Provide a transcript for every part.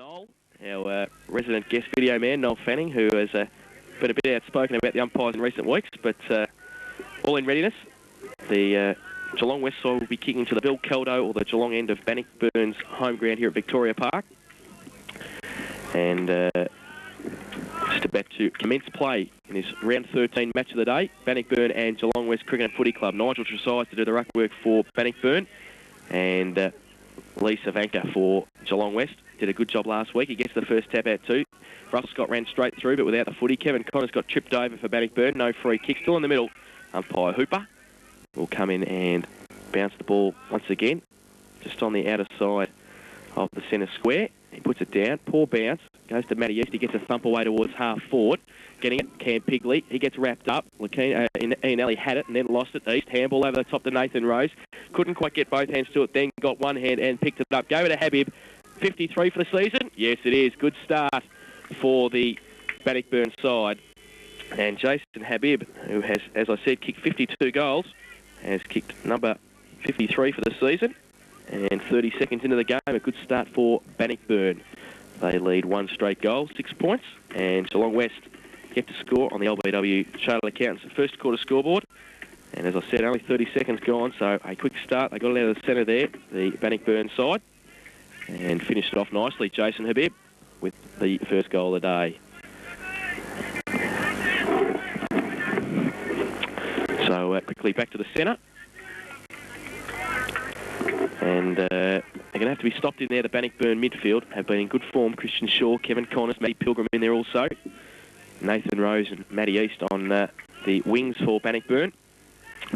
Noel, our resident guest video man, Noel Fanning, who has been a bit outspoken about the umpires in recent weeks, but all in readiness. The Geelong West side will be kicking to the Bill Keldo or the Geelong end of Bannockburn's home ground here at Victoria Park. And just about to commence play in this round 13 match of the day. Bannockburn and Geelong West Cricket and Footy Club. Nigel Tresize to do the ruck work for Bannockburn, and Lee Savanka for Geelong West. Did a good job last week. He gets the first tap out too. Russell Scott ran straight through, but without the footy. Kevin Connors got tripped over for Bannockburn. No free kick. Still in the middle. Umpire Hooper will come in and bounce the ball once again, just on the outer side of the centre square. He puts it down. Poor bounce. Goes to Matty East. He gets a thump away towards half forward. Getting it, Cam Pigley. He gets wrapped up. Ian Alley had it and then lost it. East. Handball over the top to Nathan Rose. Couldn't quite get both hands to it. Then got one hand and picked it up. Go to Habib. 53 for the season. Yes, it is. Good start for the Bannockburn side. And Jason Habib, who has, as I said, kicked 52 goals, has kicked number 53 for the season. And 30 seconds into the game, a good start for Bannockburn. They lead one straight goal, 6 points. And Geelong West yet to score on the LBW Chartered Accountants first quarter scoreboard. And as I said, only 30 seconds gone, so a quick start. They got it out of the centre there, the Bannockburn side, and finished it off nicely. Jason Habib with the first goal of the day. So quickly back to the centre. And they're going to have to be stopped in there. The Bannockburn midfield have been in good form. Christian Shaw, Kevin Connors, Matty Pilgrim in there also. Nathan Rose and Matty East on the wings for Bannockburn.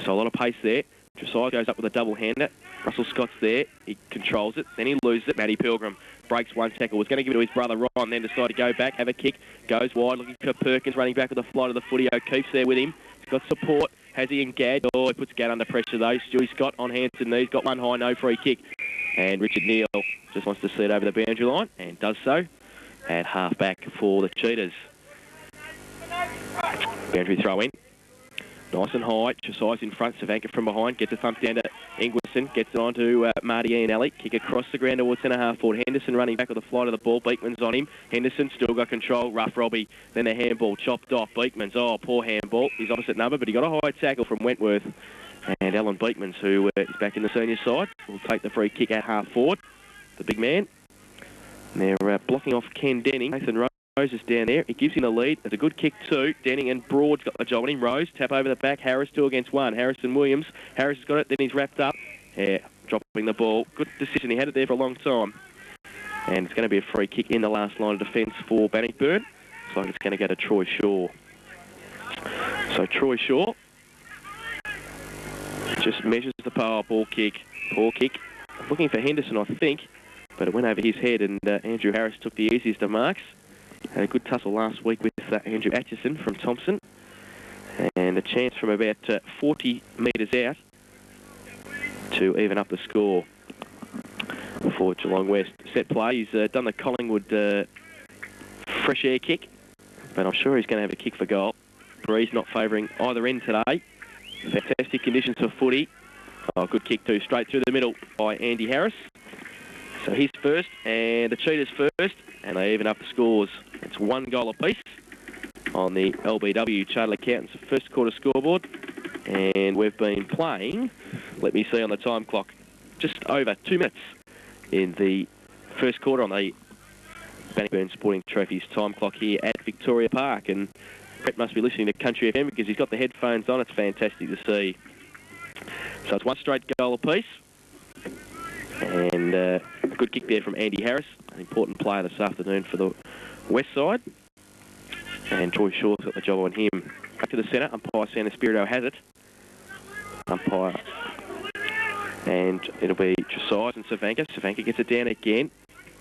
So a lot of pace there. Tresize goes up with a double-hander. Russell Scott's there. He controls it. Then he loses it. Matty Pilgrim breaks one tackle. Was going to give it to his brother Ron, then decided to go back, have a kick. Goes wide, looking for Perkins, running back with the flight of the footy. O'Keefe's there with him. He's got support. Has he in Gad? Oh, he puts Gad under pressure though. Stewie Scott on hands and knees. Got one high, no free kick. And Richard Neal just wants to see it over the boundary line and does so at half-back for the Cheetahs. Boundary throw in. Nice and high. Tresize in front. Savanka from behind. Gets a thump down to Ingwerson. Gets it on to Marty Ian Alley. Kick across the ground towards centre half forward. Henderson running back with the flight of the ball. Beekman's on him. Henderson still got control. Rough Robbie. Then the handball chopped off. Beekman's. Oh, poor handball. His opposite number, but he got a high tackle from Wentworth. And Alan Beekman's, who is back in the senior side, will take the free kick at half forward. The big man. And they're blocking off Ken Denning. Nathan Rose is down there. He gives him the lead. It's a good kick too. Denning and Broad's got the job on him. Rose, tap over the back. Harris 2 against 1. Harris and Williams. Harris has got it. Then he's wrapped up. Yeah, dropping the ball. Good decision. He had it there for a long time. And it's going to be a free kick in the last line of defence for Bannockburn. Looks like it's going to go to Troy Shaw. So Troy Shaw just measures the power ball kick. Poor kick. Looking for Henderson, I think. But it went over his head and Andrew Harris took the easiest of marks. Had a good tussle last week with Andrew Atchison from Thompson. And a chance from about 40 metres out to even up the score for Geelong West. Set play. He's done the Collingwood fresh air kick. But I'm sure he's going to have a kick for goal. Breeze not favouring either end today. Fantastic conditions for footy. Oh, good kick too. Straight through the middle by Andy Harris. So he's first and the Cheetahs first. And they even up the scores. It's 1 goal apiece on the LBW Chartered Accountants first quarter scoreboard. And we've been playing, let me see on the time clock, just over 2 minutes in the first quarter on the Bannockburn Sporting Trophies time clock here at Victoria Park. And Brett must be listening to Country FM because he's got the headphones on. It's fantastic to see. So it's 1 straight goal apiece. And a good kick there from Andy Harris, an important player this afternoon for the West side. And Troy Shaw's got the job on him. Back to the centre, umpire San Espirito has it. Umpire. And it'll be Tresize and Savanka. Savanka gets it down again.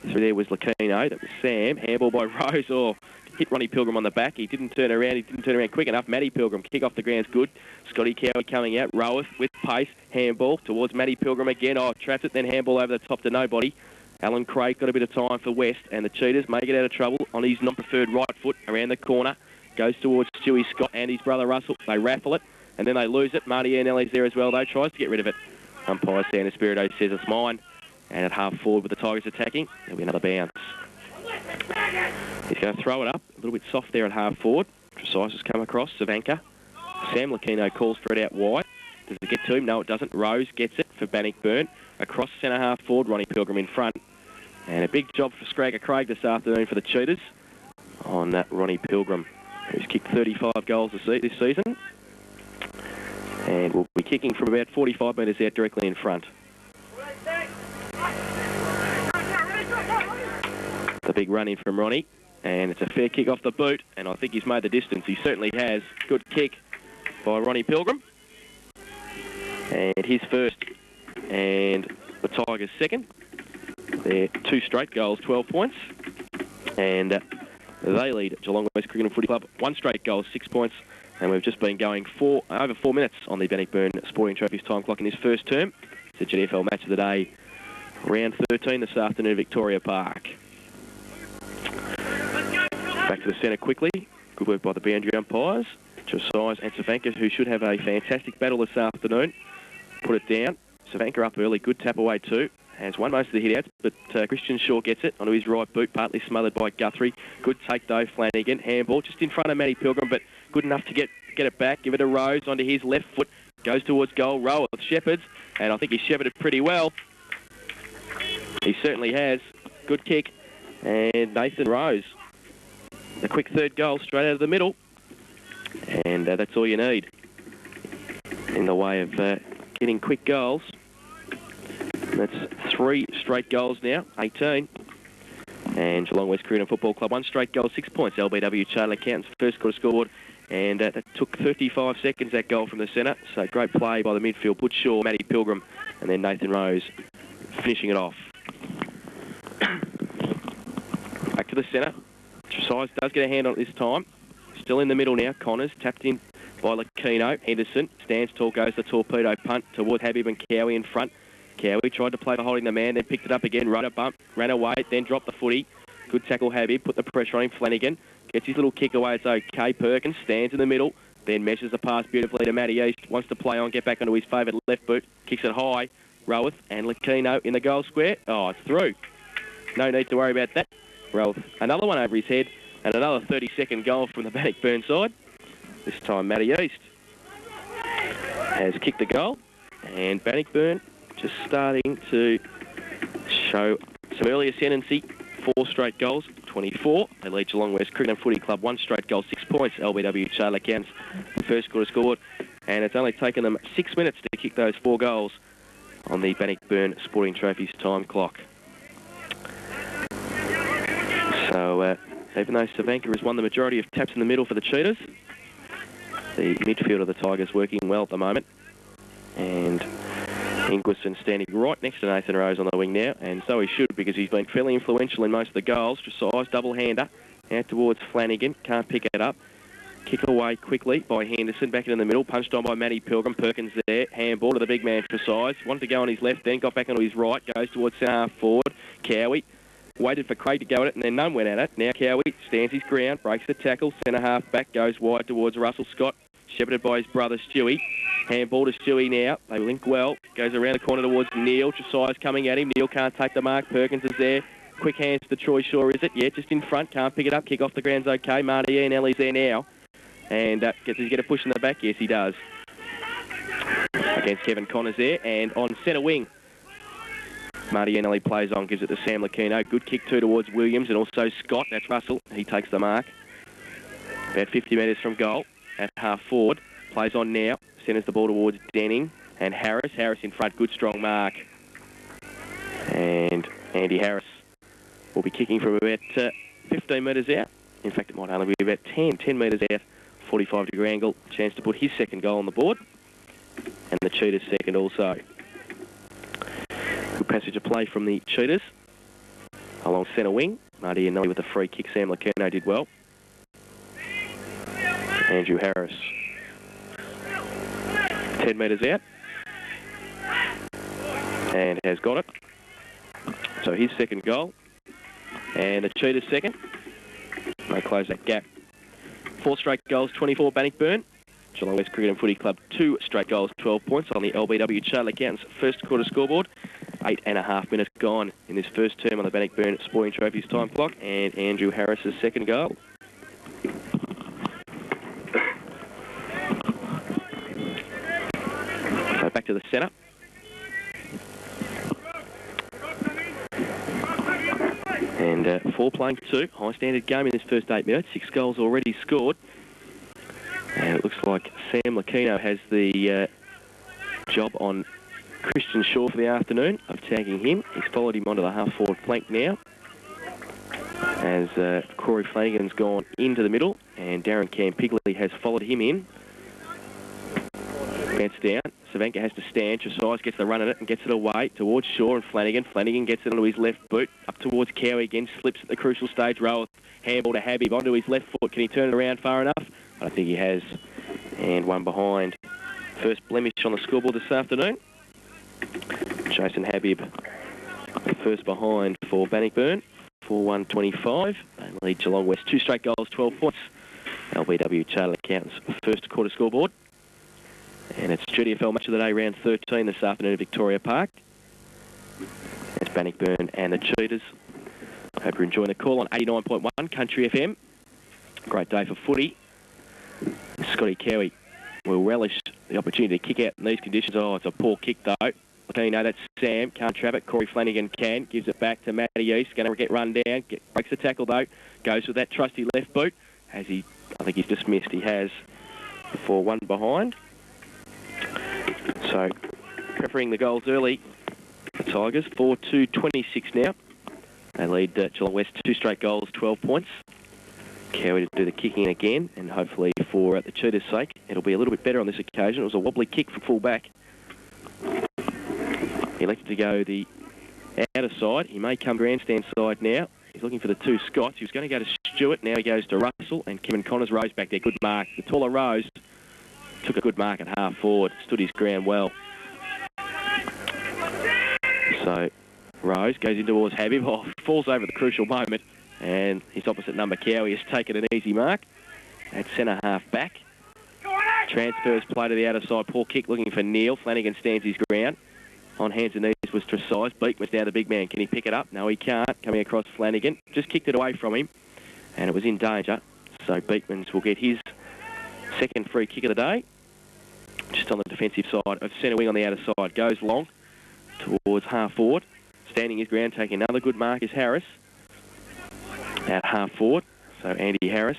Through there was Lacino. That was Sam. Handball by Rose. Oh, hit Ronnie Pilgrim on the back. He didn't turn around. He didn't turn around quick enough. Matty Pilgrim. Kick off the ground's good. Scotty Cowie coming out. Roweth with pace. Handball towards Matty Pilgrim again. Oh, trapped it. Then handball over the top to nobody. Alan Craig got a bit of time for West. And the Cheetahs may get out of trouble on his non-preferred right foot around the corner. Goes towards Stewie Scott and his brother Russell. They raffle it. And then they lose it. Marty Iannelli's there as well, though. Tries to get rid of it. Umpire San Espirito says it's mine. And at half forward with the Tigers attacking, there'll be another bounce. He's going to throw it up, a little bit soft there at half forward. Precise has come across, Savanka. Sam Lucchino calls for it out wide. Does it get to him? No, it doesn't. Rose gets it for Bannockburn. Across centre half forward, Ronnie Pilgrim in front. And a big job for Scragger Craig this afternoon for the Cheetahs on Ronnie Pilgrim, who's kicked 35 goals this season. And will be kicking from about 45 metres out directly in front. The big run in from Ronnie. And it's a fair kick off the boot. And I think he's made the distance. He certainly has. Good kick by Ronnie Pilgrim. And his first. And the Tigers second. They're 2 straight goals, 12 points. And they lead Geelong West Cricket and Footy Club 1 straight goal, 6 points. And we've just been going over 4 minutes on the Bannockburn Sporting Trophies time clock in his first term. It's the GFL match of the day, round 13 this afternoon at Victoria Park. Back to the centre quickly. Good work by the boundary umpires. Chasais and Savanka, who should have a fantastic battle this afternoon. Put it down. Savanka up early. Good tap away too. Has won most of the hit-outs, but Christian Shaw gets it onto his right boot, partly smothered by Guthrie. Good take, though, Flanagan. Handball just in front of Matty Pilgrim, but good enough to get it back. Give it a Rose onto his left foot. Goes towards goal. Row with Shepherds, and I think he shepherded pretty well. He certainly has. Good kick. And Nathan Rose. A quick third goal straight out of the middle. And that's all you need in the way of getting quick goals. That's 3 straight goals now, 18. And Geelong West Cricket and Football Club, 1 straight goal, 6 points. LBW Charlie Accountants first quarter scoreboard. And that took 35 seconds, that goal from the centre. So great play by the midfield. Butch Shaw, Matty Pilgrim, and then Nathan Rose finishing it off. Back to the centre. Chasais does get a hand on it this time. Still in the middle now. Connors tapped in by Lucchino. Henderson stands tall, goes the torpedo punt towards Habib and Cowie in front. Cowie tried to play for holding the man, then picked it up again, rode a bump, ran away, then dropped the footy. Good tackle, Habib, put the pressure on him. Flanagan gets his little kick away, it's okay. Perkins stands in the middle, then measures the pass beautifully to Matty East. Wants to play on, get back onto his favourite left boot, kicks it high. Roweth and Lucchino in the goal square. Oh, it's through. No need to worry about that. Roweth, another one over his head, and another 30-second goal from the Bannockburn side. This time, Matty East has kicked the goal, and Bannockburn just starting to show some early ascendancy. 4 straight goals, 24. They lead Geelong West Cricket and Footy Club 1 straight goal, 6 points. LBW Charlie Accountants first quarter scored, and it's only taken them 6 minutes to kick those 4 goals on the Bannockburn Sporting Trophies time clock. So even though Savanka has won the majority of taps in the middle for the Cheetahs, the midfield of the Tigers working well at the moment, and Ingwerson standing right next to Nathan Rose on the wing now, and so he should, because he's been fairly influential in most of the goals. Dressage, double-hander, out towards Flanagan, can't pick it up. Kick away quickly by Henderson, back in the middle, punched on by Matty Pilgrim. Perkins there, handball to the big man Dressage. Wanted to go on his left, then got back onto his right, goes towards centre half forward. Cowie waited for Craig to go at it, and then none went at it. Now Cowie stands his ground, breaks the tackle, centre half back, goes wide towards Russell Scott, shepherded by his brother Stewie. Handball to Stewie now. They link well. Goes around the corner towards Neil. Dressage coming at him. Neil can't take the mark. Perkins is there. Quick hands to Troy Shaw, is it? Yeah, just in front. Can't pick it up. Kick off the ground's okay. Marty Ianelli's there now. And does he get a push in the back? Yes, he does. Against Kevin Connors there. And on centre wing, Marty Ianelli plays on, gives it to Sam Lucchino. Good kick too towards Williams and also Scott. That's Russell. He takes the mark. About 50 metres from goal at half forward. Plays on now. Centres the ball towards Denning and Harris. Harris in front, good strong mark. And Andy Harris will be kicking from about 15 metres out. In fact, it might only be about 10 metres out, 45-degree angle. Chance to put his second goal on the board. And the Cheetahs second also. Good passage of play from the Cheetahs. Along centre wing, Marty Ianelli with a free kick. Sam Lucchino did well. Andrew Harris. 10 metres out, and has got it. So his second goal, and the Cheetahs second. They close that gap. 4 straight goals, 24 Bannockburn. Geelong West Cricket and Footy Club 2 straight goals, 12 points on the LBW Charlie Accountants first quarter scoreboard. 8.5 minutes gone in this first term on the Bannockburn Sporting Trophies time clock, and Andrew Harris's second goal. So back to the centre. And 4 playing 2. High standard game in this first 8 minutes. 6 goals already scored. And it looks like Sam Lucchino has the job on Christian Shaw for the afternoon of tagging him. He's followed him onto the half-forward flank now, as Corey Flanagan's gone into the middle, and Darren Campigley has followed him in. Bounce down. Savanka has to stand. Tresize gets the run at it and gets it away towards Shaw and Flanagan. Flanagan gets it onto his left boot. Up towards Cowie again. Slips at the crucial stage. Rowe handball to Habib onto his left foot. Can he turn it around far enough? I think he has. And one behind. First blemish on the scoreboard this afternoon. Jason Habib, first behind for Bannockburn. 4-1-25. They lead Geelong West 2 straight goals, 12 points. LBW Chartered Accountants first quarter scoreboard. And it's GWCFC match of the day, round 13 this afternoon at Victoria Park. It's Bannockburn and the Cheetahs. Hope you're enjoying the call on 89.1 Country FM. Great day for footy. Scotty Cowie will relish the opportunity to kick out in these conditions. Oh, it's a poor kick though. Okay, no, that's Sam. Can't trap it. Corey Flanagan can. Gives it back to Matty East. Going to get run down. Breaks the tackle though. Goes with that trusty left boot. Has he? I think he's just missed. He has. 4-1 behind. So, covering the goals early. The Tigers 4-2-26 now. They lead Geelong West 2 straight goals, 12 points. Cowie to do the kicking again, and hopefully for the Cheetahs' sake, it'll be a little bit better on this occasion. It was a wobbly kick from full back. He elected to go the outer side. He may come grandstand side now. He's looking for the 2 Scots. He was going to go to Stewart. Now he goes to Russell, and Kevin Connors. Rose back there. Good mark. The taller Rose took a good mark at half forward. Stood his ground well. So Rose goes in towards Habib. Oh, falls over the crucial moment. And his opposite number, Cowie, has taken an easy mark at centre half back. Transfers play to the outer side. Poor kick looking for Neil. Flanagan stands his ground. On hands and knees was Tresize. Beekman's now the big man. Can he pick it up? No, he can't. Coming across Flanagan. Just kicked it away from him. And it was in danger. So Beekman's will get his second free kick of the day. Just on the defensive side of centre wing on the outer side. Goes long towards half forward. Standing his ground. Taking another good mark is Harris. At half forward, so Andy Harris.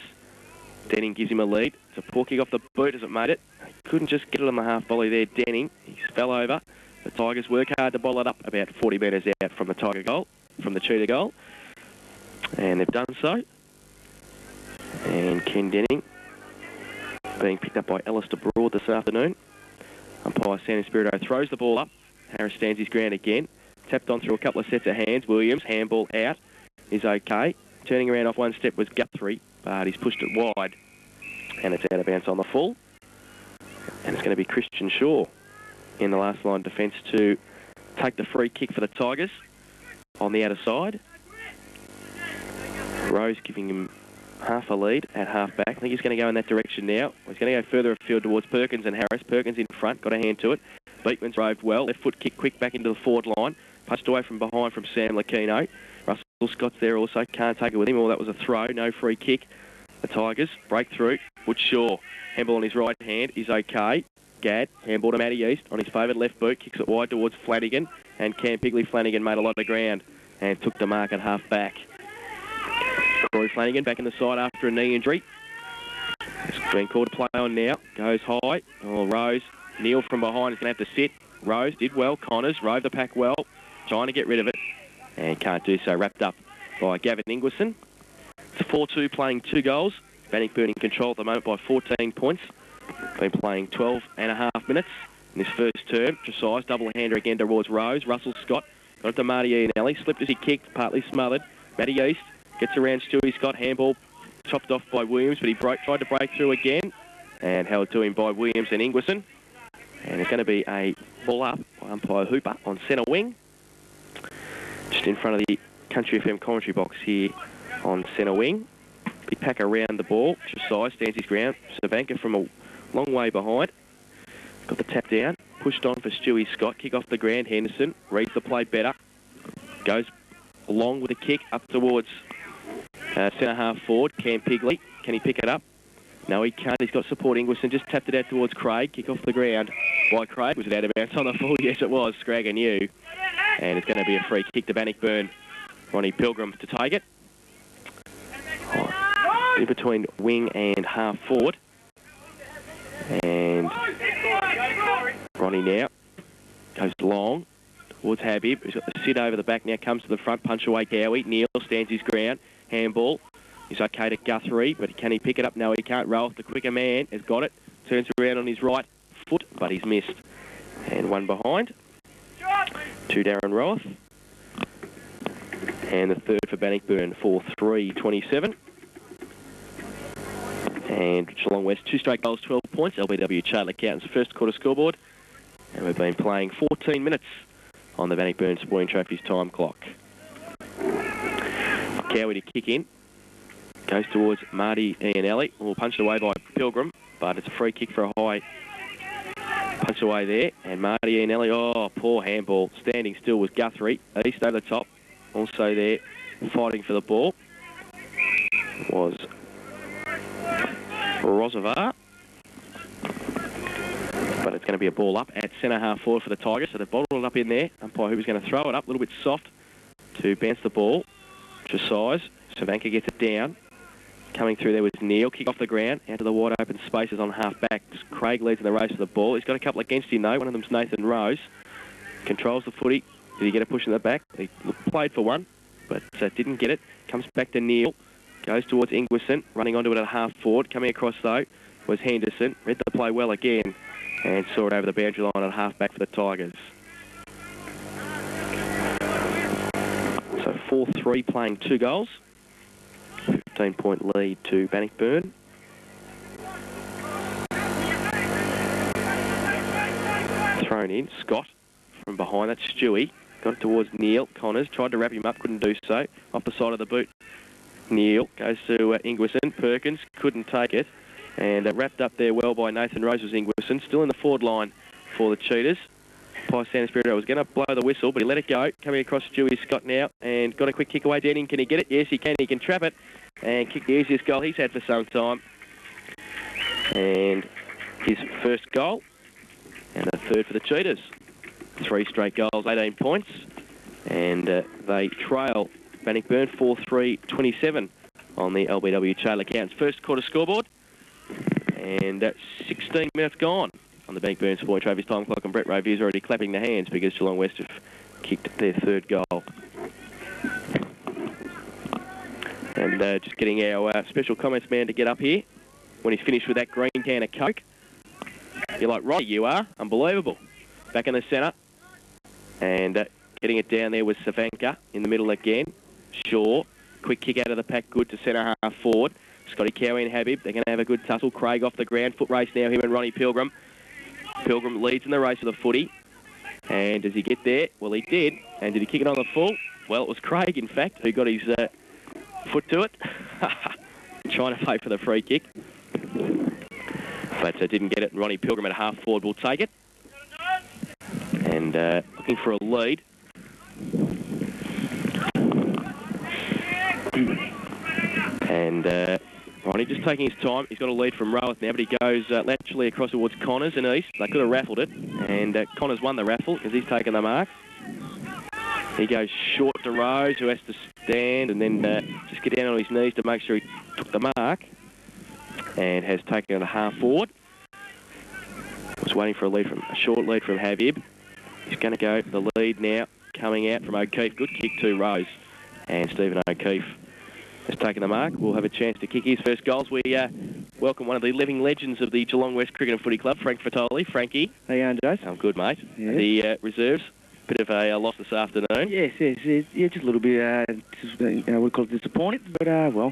Denning gives him a lead. It's a poor kick off the boot as it made it. He couldn't just get it on the half volley there, Denning. He fell over. The Tigers work hard to bowl it up about 40 metres out from the Tiger goal, from the Cheetah goal. And they've done so. And Ken Denning being picked up by Alistair Broad this afternoon. Umpire San Espirito throws the ball up. Harris stands his ground again. Tapped on through a couple of sets of hands. Williams, handball out, is okay. Turning around off one step was Guthrie, but he's pushed it wide. And it's out of bounds on the full. And it's going to be Christian Shaw in the last line defence to take the free kick for the Tigers on the outer side. Rose giving him half a lead at half back. I think he's going to go in that direction now. He's going to go further afield towards Perkins and Harris. Perkins in front, got a hand to it. Beekman's roved well. Left foot kick quick back into the forward line. Punched away from behind from Sam Lucchino. Russell Scott's there also. Can't take it with him. Well, that was a throw. No free kick. The Tigers break through. Wood Shaw. Handball on his right hand is okay. Gadd. Handball to Matty East on his favoured left boot. Kicks it wide towards Flanagan. And Campigley Flanagan made a lot of ground and took the mark at half back. Corey Flanagan back in the side after a knee injury. It's been called to play on now. Goes high. Oh, Rose. Neil from behind is going to have to sit. Rose did well. Connors rode the pack well. Trying to get rid of it. And can't do so. Wrapped up by Gavin Ingwerson. It's 4-2 playing 2 goals. Bannockburn in control at the moment by 14 points. Been playing 12 and a half minutes in this first term. Tresize, double-hander again towards Rose. Russell Scott got it to Marty Ianelli. Slipped as he kicked, partly smothered. Matty East gets around Stewie Scott. Handball chopped off by Williams, but he tried to break through again. And held to him by Williams and Ingwerson. And it's going to be a ball up by umpire Hooper on centre wing. Just in front of the Country FM commentary box here on centre wing. Big pack around the ball. Tresize stands his ground. Savanka from a long way behind. Got the tap down. Pushed on for Stewie Scott. Kick off the ground. Henderson reads the play better. Goes along with a kick up towards centre half forward. Cam Pigley. Can he pick it up? No, he can't. He's got support. Ingwerson just tapped it out towards Craig. Kick off the ground by Craig. Was it out of bounds on the full? Yes, it was. Scragger knew. And it's going to be a free kick to Bannockburn. Ronnie Pilgrim to take it. In between wing and half forward. And Ronnie now goes long towards Habib. He's got the sit over the back now. Comes to the front. Punch away Dowie. Neil stands his ground. Handball. He's okay to Guthrie, but can he pick it up? No, he can't. Roll. The quicker man has got it. Turns around on his right foot, but he's missed. And one behind. To Darren Roth. And the third for Bannockburn, 4-3-27. And Geelong West, 2 straight goals, 12 points. LBW Charlie Accountants first quarter scoreboard. And we've been playing 14 minutes on the Bannockburn Sporting Trophies time clock. Cowie to kick in. Goes towards Marty Ianelli. Well, punched away by Pilgrim, but it's a free kick for a high punch away there. And Marty Ianelli, oh, poor handball. Standing still was Guthrie. East over the top. Also there, fighting for the ball, was Rosavar. But it's going to be a ball up at centre half forward for the Tigers. So they've bottled it up in there. Umpire who was going to throw it up, a little bit soft to bounce the ball. Tresize. Savanka gets it down. Coming through there was Neil. Kick off the ground. Out to the wide open spaces on half back. Craig leads in the race for the ball. He's got a couple against him though. One of them's Nathan Rose. Controls the footy. Did he get a push in the back? He played for one, but didn't get it. Comes back to Neil. Goes towards Ingwerson. Running onto it at half forward. Coming across though was Henderson. Read the play well again. And saw it over the boundary line at half back for the Tigers. So 4-3 playing 2 goals. 15-point lead to Bannockburn. Thrown in. Scott from behind. That's Stewie. Got it towards Neil. Connors tried to wrap him up. Couldn't do so. Off the side of the boot. Neil goes to Ingwerson. Perkins couldn't take it. And wrapped up there well by Nathan Rose was Ingwerson. Still in the forward line for the Cheetahs. Pi San Espirito was going to blow the whistle, but he let it go. Coming across Stewie Scott now, and got a quick kick away. Denning, can he get it? Yes, he can. He can trap it and kick the easiest goal he's had for some time. And his first goal, and the third for the Cheetahs. 3 straight goals, 18 points, and they trail Bannockburn 4-3-27 on the LBW Charlie Accountants first quarter scoreboard. And 16 minutes gone on the Bannockburn Sporting Trophies time clock, and Brett Rovier's already clapping the hands because Geelong West have kicked their third goal. And just getting our special comments man to get up here when he's finished with that green can of Coke. You're like, right, you are. Unbelievable. Back in the centre. And getting it down there was Savanka in the middle again. Shaw. Quick kick out of the pack, good to centre half forward. Scotty Cowie and Habib, they're going to have a good tussle. Craig off the ground, foot race now, him and Ronnie Pilgrim. Pilgrim leads in the race for the footy. And does he get there? Well, he did. And did he kick it on the full? Well, it was Craig, in fact, who got his foot to it. Trying to pay for the free kick. But didn't get it, and Ronnie Pilgrim at half forward will take it. And looking for a lead. And Ronnie just taking his time. He's got a lead from Roweth now, but he goes laterally across towards Connors and East. They could have raffled it, and Connors won the raffle because he's taken the mark. He goes short to Rose, who has to stand and then just get down on his knees to make sure he took the mark, and has taken it a half forward. Was waiting for a short lead from Habib. He's going to go the lead now, coming out from O'Keefe. Good kick to Rose, and Stephen O'Keefe has taken the mark. We'll have a chance to kick his first goals. We welcome one of the living legends of the Geelong West Cricket and Footy Club, Frank Fatoli. Frankie. How you going, Jace? I'm good, mate. Yeah. The reserves, bit of a loss this afternoon. Yes. Yeah, just a little bit, we call it disappointing, but, well,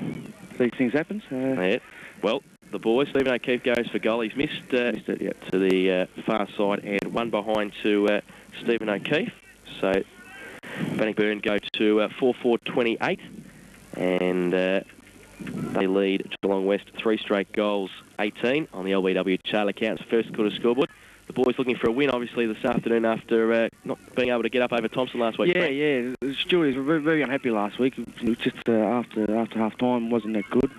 these things happen. Yeah. Well, the boys, Stephen O'Keefe goes for goal. He's missed it, to the far side, and one behind to Stephen O'Keefe. So Bannockburn go to 4-4-28. And they lead Geelong West 3 straight goals, 18 on the LBW Charlie Accountants first quarter scoreboard. the boys looking for a win, obviously, this afternoon after not being able to get up over Thompson last week. Yeah, yeah. Stewie was very, very unhappy last week. It was just after half-time wasn't that good.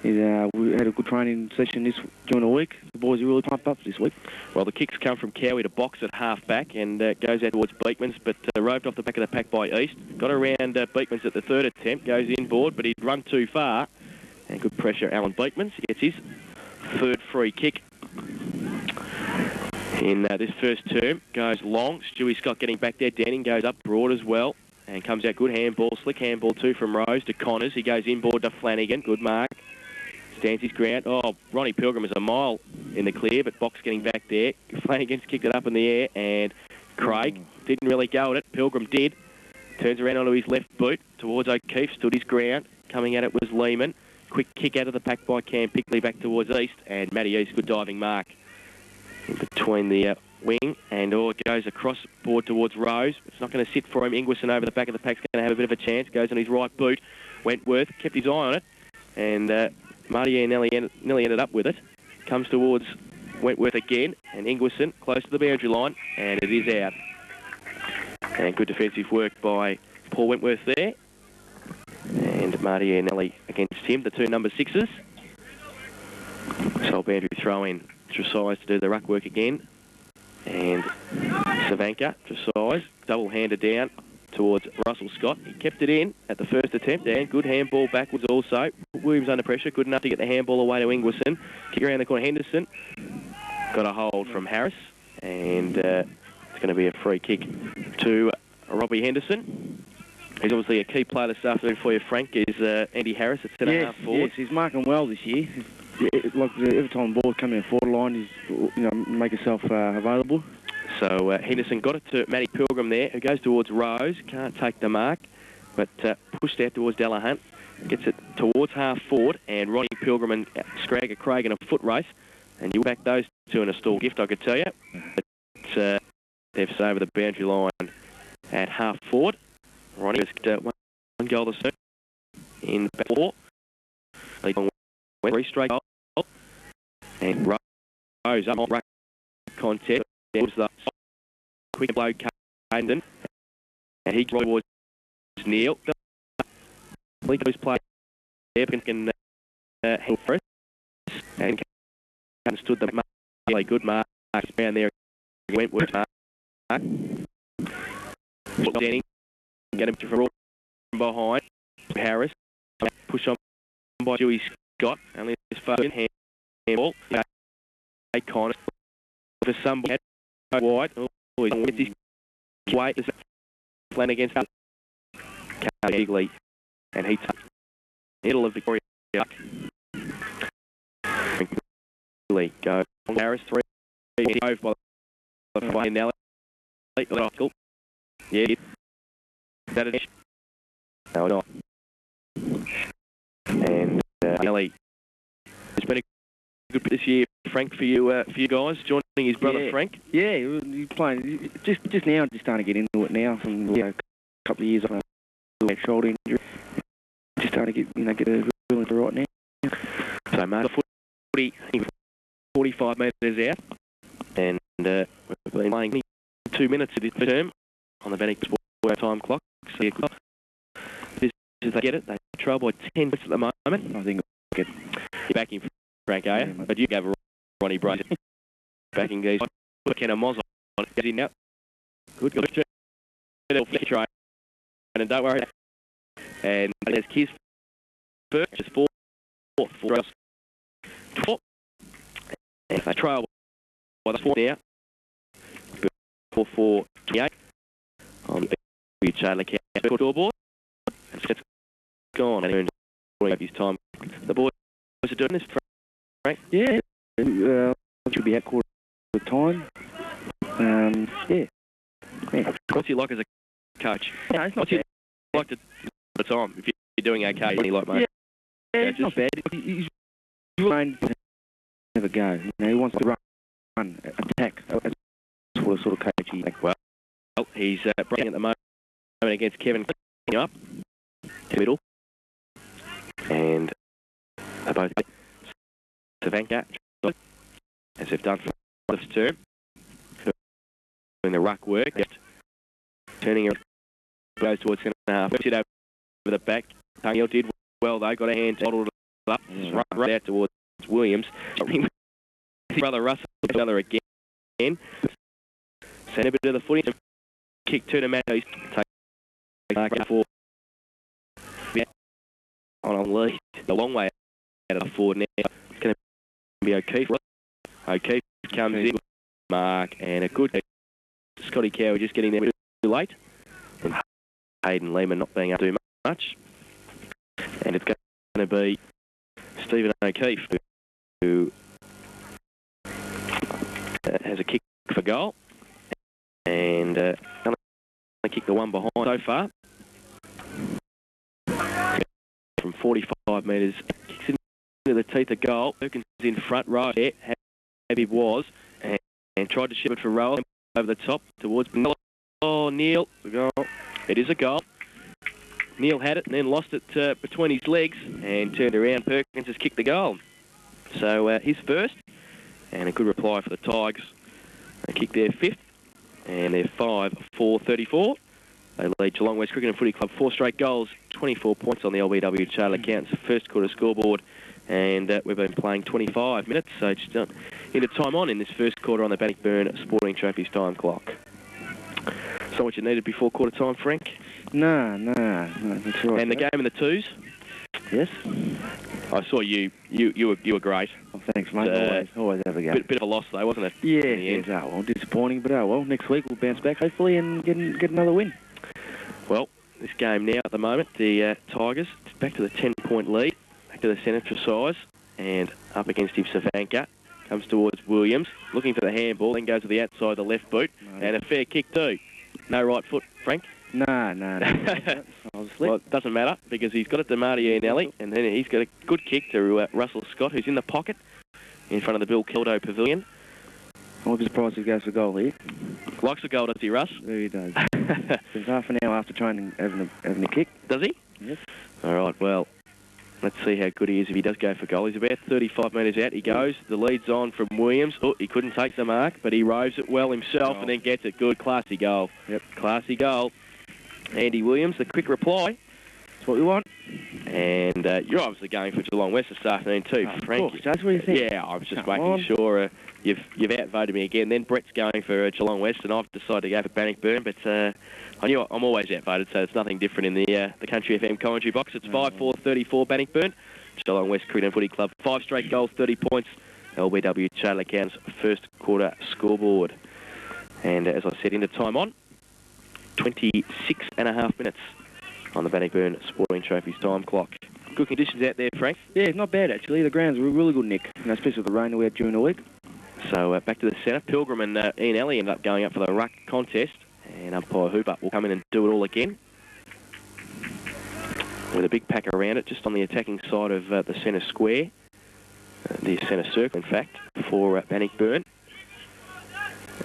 We had a good training session during the week. The boys are really pumped up this week. Well, the kicks come from Cowie to box at half-back and goes out towards Beekman's, but roved off the back of the pack by East. Got around Beekman's at the third attempt, goes inboard, but he'd run too far. And good pressure, Alan Beekman's. He gets his third free kick in this first term. Goes long. Stewie Scott getting back there. Danning goes up broad as well and comes out. Good handball. Slick handball too from Rose to Connors. He goes inboard to Flanagan. Good mark. Stands his ground. Oh, Ronnie Pilgrim is a mile in the clear, but Box getting back there. Flanagan's kicked it up in the air, and Craig didn't really go at it. Pilgrim did. Turns around onto his left boot towards O'Keefe. Stood his ground. Coming at it was Lehman. Quick kick out of the pack by Cam Pickley back towards East, and Matty East, good diving mark in between the wing, and it goes across board towards Rose. It's not going to sit for him. Ingwerson over the back of the pack's going to have a bit of a chance. Goes on his right boot. Wentworth kept his eye on it, and Marty nearly ended up with it. Comes towards Wentworth again, and Ingwerson close to the boundary line, and it is out. And good defensive work by Paul Wentworth there. And Marty Nelly against him, the two number 6s. So boundary throw in. Tresize to do the ruck work again. And Savanka, Tresize, double-handed down towards Russell Scott. He kept it in at the first attempt, and good handball backwards also. Williams under pressure, good enough to get the handball away to Ingwerson. Kick around the corner, Henderson. Got a hold from Harris, and it's going to be a free kick to Robbie Henderson. He's obviously a key player this afternoon for you, Frank, is Andy Harris at centre-half forward. Yes, he's marking well this year. Like every time the ball come in forward line, he's make himself available. So Henderson got it to Matty Pilgrim there, who goes towards Rose, can't take the mark, but pushed out towards Delahunt, gets it towards half forward, and Ronnie Pilgrim and Scragger Craig in a foot race, and you back those two in a stall gift, I could tell you. But they've over the boundary line at half forward. Ronnie has got one goal to serve in back four. Three straight goals. And Rose up on ruck contest. There was the quick blow Caden. And he towards Neil. Those players can hang for us. And stood the mark. Really good mark down there. Wentworth mark. Standing. Get him from behind. Harris. Push on by Dewey Scott. Only this far in handball. Connor. For somebody wide. Oh, he's with his weight. Flanagan's Eagley. And he touched the middle of Victoria. Go. Harris 3. Over by the fire now. Yeah. That is no, not. And Nelly, it's been a good bit this year, Frank, for you guys, joining his brother Frank. Yeah, he's playing just now, just starting to get into it now. From a couple of years on a shoulder injury, just starting to get a real into right now. So, Mark, 45 metres out, and we've been playing 2 minutes of this term on the Bannock Sport time clock. So as they get it, they trail by 10 points at the moment. I think we'll get back in Frank, are you? But you gave Ronnie Brace backing these. Ken and Moz on it. Get in now. Good. Try. And don't worry. And there's Kiz first, just 4. And if they trail by the 4 now, 4-4-28 on the Chandler County scoreboard. It's gone and his time. The boys are doing this, Frank. Yeah, should be at quarter of the time. Yeah. What's he like as a coach? No, it's not What's he like to the time if you're doing okay? Like, mate? Yeah, it's not bad. He's trained to never go. He wants to run, attack. That's what sort of coach he is. Well, he's breaking at the moment against Kevin up to the middle, and they both Savanka, as they've done for this term. the ruck work. Turning around, goes towards centre half. Puts it over the back. Tungiel did well though. Got a hand bottled up. Right out towards Williams. Brother Russell, brother again. Sent a bit of the footy. Kick to the man. Take for on a lead. A long way out of the forward now. It's going to be O'Keefe. O'Keefe comes in. Mark and a good Scotty Cowie just getting there too late. And Hayden Lehman not being able to do much. And it's going to be Stephen O'Keefe who has a kick for goal. And going to kick the one behind so far. From 45 metres. Kicks into the teeth of goal. Perkins in front row. Yeah, Habib was. And tried to ship it for Rowan over the top towards Neil. Oh, Neil. A goal. It is a goal. Neil had it and then lost it between his legs and turned around. Perkins has kicked the goal. So his first. And a good reply for the Tigers. They kicked their fifth. And they're 5-4-34. They lead Geelong West Cricket and Footy Club 4 straight goals, 24 points on the LBW Charter accounts, first quarter scoreboard. And we've been playing 25 minutes, so just into time on in this first quarter on the Bannockburn Sporting Trophies time clock. So what you needed before quarter time, Frank? No, that's right. And the game in the twos? Yes. I saw you were great. Oh, thanks, mate. Always have a go. Bit of a loss, though, wasn't it? Yes. Oh, well, disappointing, but oh well. Next week we'll bounce back, hopefully, and get another win. Well, this game now at the moment, the Tigers back to the 10-point lead, back to the centre size, and up against him, Savanka. Comes towards Williams, looking for the handball, then goes to the outside, the left boot, and a fair kick too. No right foot, Frank? No. I was asleep. Well, it doesn't matter, because he's got it to Marty Iannelli, and then he's got a good kick to Russell Scott, who's in the pocket, in front of the Bill Keldo Pavilion. I won't be surprised if he goes for goal here. Likes a goal, does he, Russ? There he does. There's half an hour after training having a kick. Does he? Yes. All right, well, let's see how good he is if he does go for goal. He's about 35 metres out. He goes. The lead's on from Williams. Oh, he couldn't take the mark, but he roves it well himself and then gets it. Good, classy goal. Yep. Classy goal. Andy Williams, the quick reply. That's what we want. And you're obviously going for Geelong West this afternoon too, Frank. Of course, that's what you think. Yeah, I was just making sure you've outvoted me again. Then Brett's going for Geelong West, and I've decided to go for Bannockburn. But I knew I'm always outvoted, so it's nothing different in the Country FM commentary box. It's 5-4-34 Bannockburn. Geelong West Cricket and Footy Club 5 straight goals, 30 points. LBW Charter accounts first quarter scoreboard. And as I said, into time on 26.5 minutes on the Bannockburn Sporting Trophies time clock. Good conditions out there, Frank. Yeah, not bad actually. The ground's really good, Nick. Especially with the rain that we had during the week. So back to the centre. Pilgrim and Ian Alley ended up going up for the ruck contest, and umpire Hooper will come in and do it all again with a big pack around it, just on the attacking side of the centre square, the centre circle, in fact, for Bannockburn.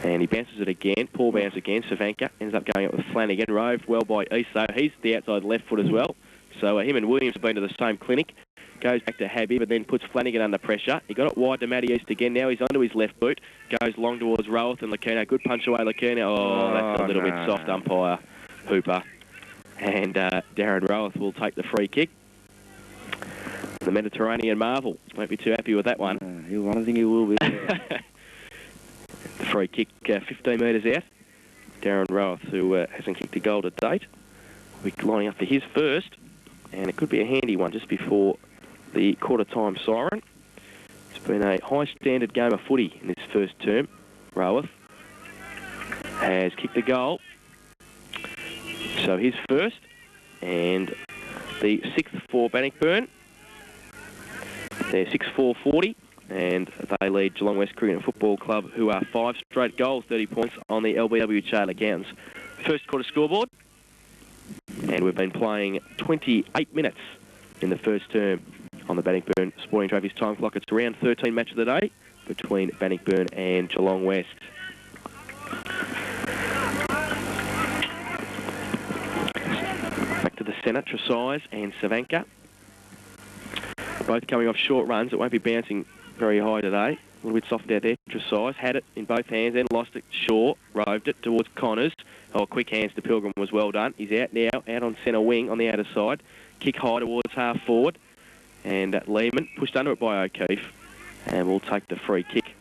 And he bounces it again. Paul bounces again. Savanka ends up going up with Flanagan. Roved well by East, so he's the outside left foot as well. So him and Williams have been to the same clinic. Goes back to Habib, but then puts Flanagan under pressure. He got it wide to Matty East again. Now he's onto his left boot. Goes long towards Rowath and Lacuna. Good punch away, Lacuna. Oh, that's a little bit soft, umpire Hooper. And Darren Rowath will take the free kick. The Mediterranean Marvel won't be too happy with that one. I don't think he will be. The free kick 15 metres out. Darren Rowath, who hasn't kicked a goal to date, will be lining up for his first, and it could be a handy one just before the quarter-time siren. It's been a high-standard game of footy in this first term. Rowath has kicked a goal, so his first, and the sixth for Bannockburn. They're 6-4-40. And they lead Geelong West Cricket and Football Club, who are 5 straight goals, 30 points on the LBW Charter accounts. First quarter scoreboard. And we've been playing 28 minutes in the first term on the Bannockburn Sporting Trophies time clock. It's round 13 match of the day between Bannockburn and Geelong West. Back to the centre, Tresize and Savanka. Both coming off short runs. It won't be bouncing very high today. A little bit soft out there, Tresize. Had it in both hands, then lost it short. Roved it towards Connors. Oh, quick hands to Pilgrim was well done. He's out now, out on centre wing on the outer side. Kick high towards half forward. And Lehman pushed under it by O'Keefe. And we'll take the free kick.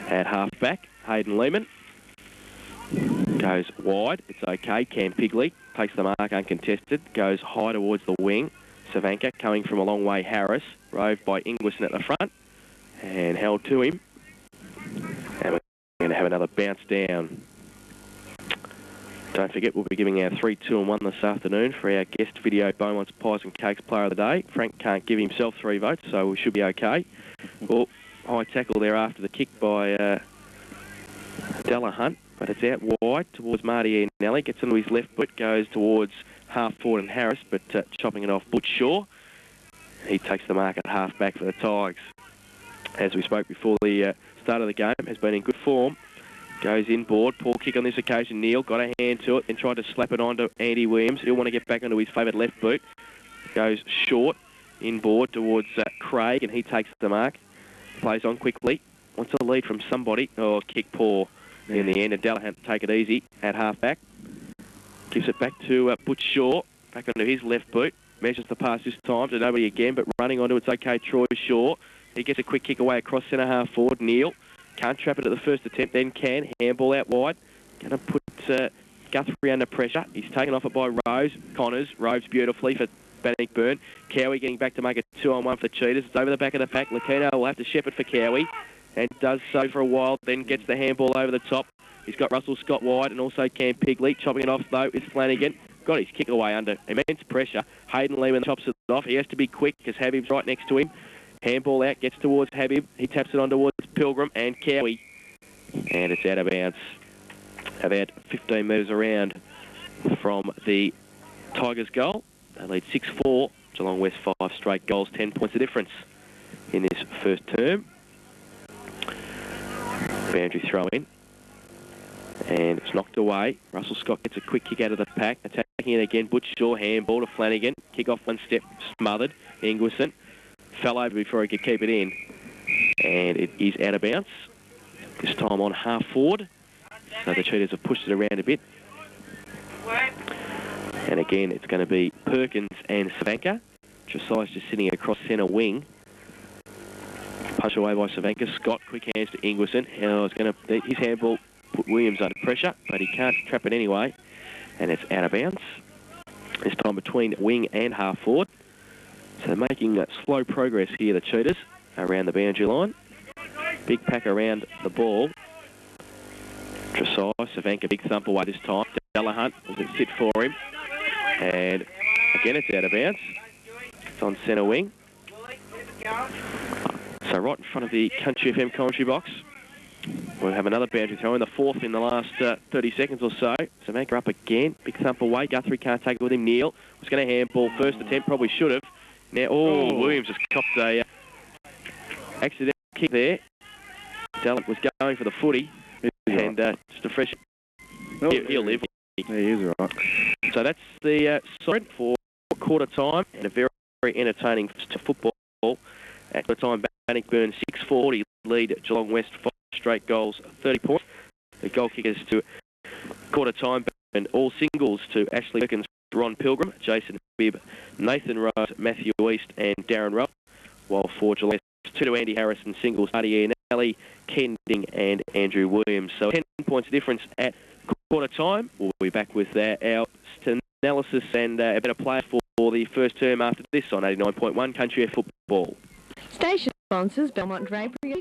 At half back, Hayden Lehman goes wide. It's okay. Cam Pigley takes the mark uncontested. Goes high towards the wing. Savanka coming from a long way. Harris roved by Ingwerson at the front and held to him. And we're going to have another bounce down. Don't forget, we'll be giving our 3, 2 and 1 this afternoon for our guest video Beaumont's Pies and Cakes Player of the Day. Frank can't give himself 3 votes, so we should be okay. Well, high tackle there after the kick by Della Hunt, but it's out wide towards Marty Iannelli. Gets into his left foot, goes towards half forward and Harris, but chopping it off Butch Shaw. He takes the mark at half back for the Tigers. As we spoke before the start of the game, has been in good form. Goes inboard. Poor kick on this occasion. Neil got a hand to it and tried to slap it onto Andy Williams. He'll want to get back onto his favourite left boot. Goes short, inboard towards Craig, and he takes the mark. Plays on quickly. Wants a lead from somebody. Oh, kick poor in the end. And Dallahan to take it easy at half back. Gives it back to Butch Shaw. Back onto his left boot. Measures the pass this time to nobody again, but running onto it's okay. Troy Shaw. He gets a quick kick away across centre half forward. Neil can't trap it at the first attempt, then can. Handball out wide. Going to put Guthrie under pressure. He's taken off it by Rose. Connors. Rose beautifully for Bannockburn. Cowie getting back to make it 2-on-1 for the Cheetahs. It's over the back of the pack. Latino will have to shepherd for Cowie and does so for a while, then gets the handball over the top. He's got Russell Scott wide and also Cam Pigley. Chopping it off, though, is Flanagan. Got his kick away under immense pressure. Hayden Lehman chops it off. He has to be quick because Habib's right next to him. Handball out, gets towards Habib. He taps it on towards Pilgrim and Cowie. And it's out of bounds. About 15 metres around from the Tigers' goal. They lead 6-4. Geelong West 5 straight goals, 10 points of difference in this first term. Boundary throw in. And it's knocked away. Russell Scott gets a quick kick out of the pack. Attacking it again. Butch Shaw, handball to Flanagan. Kick off one step, smothered. Ingwerson fell over before he could keep it in. And it is out of bounds. This time on half forward. So the Cheetahs have pushed it around a bit. And again, it's going to be Perkins and Savanka. Tresize just sitting across centre wing. Punched away by Savanka. Scott, quick hands to Ingwerson. His handball put Williams under pressure, but he can't trap it anyway. And it's out of bounds. This time between wing and half forward. So making slow progress here, the Cheetahs, around the boundary line. Big pack around the ball. Tresize, Savanka, big thump away this time. Dallahunt, does it sit for him? And again, it's out of bounds. It's on centre wing. So right in front of the Country FM commentary box. We'll have another boundary throw in, the fourth in the last 30 seconds or so. Savanka up again. Big thump away. Guthrie can't take it with him. Neil was going to handball first attempt. Probably should have. Now, Williams just copped a accidental kick there. Dallin was going for the footy. And just a fresh... He'll live. He is right. So that's the side for quarter time and a very, very entertaining football. At quarter time, Bannockburn 6-40 lead Geelong West 5 straight goals, 30 points. The goal kickers to quarter time and all singles to Ashley Perkins, Ron Pilgrim, Jason Bibb, Nathan Rose, Matthew East and Darren Rowe. While for Geelong West, 2 to Andy Harrison singles, Marty Iannelli, Ken Ding and Andrew Williams. So 10 points difference at quarter time. We'll be back with our analysis and a better player for the first term after this on 89.1 Country F Football. Station sponsors Belmont Drapery.